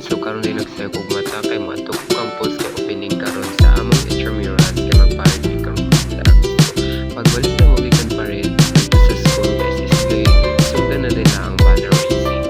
so karon din nagsayo kog mata kay matok campus kay opening karon sa among intramural kay magparit mi karon sa pagbalik na mo gikan parit dito sa school guys is good sundan na din na ang banner raising.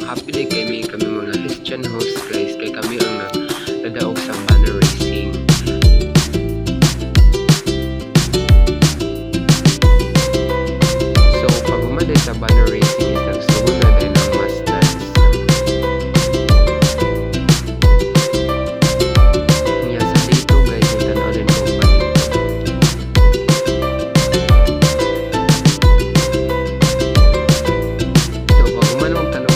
Happy kami mga Christian host guys kay kami ang nadaog sa banner racing. So pag umaday sa banner racing is nagsugon na din ang mas dance. Nga sa dito guys yung tanaw din mo so pag umanong tanaw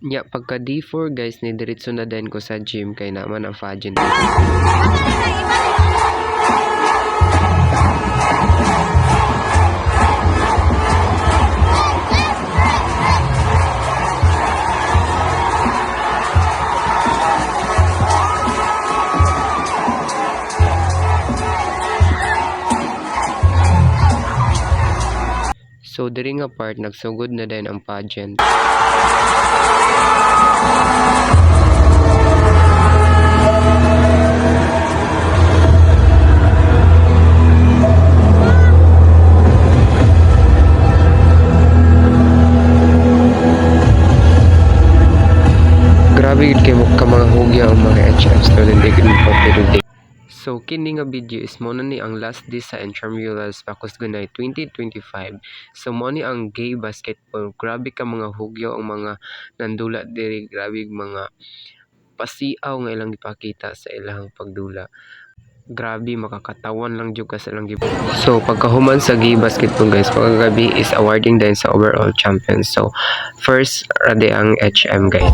nya pagka D4 guys ni diretso na din ko sa gym kay naman ang pageant. So diri nga part nagsugod na din ang pageant. Grabe yun kayo ka mga hugya ang mga HM student di ko pa. So kini nga video is mo na ni ang last day sa intramurals Pacos Gunay 2025. So mo ni ang gay basketball. Grabe ka mga hugyo ang mga nandula diri, grabe mga pasiaw nga ilang ipakita sa ilang pagdula. Grabe makakatawan lang jud ka sa ilang gib. So pagkahuman sa gay basketball guys, pagkagabi is awarding din sa overall champion. So first rade ang HM guys.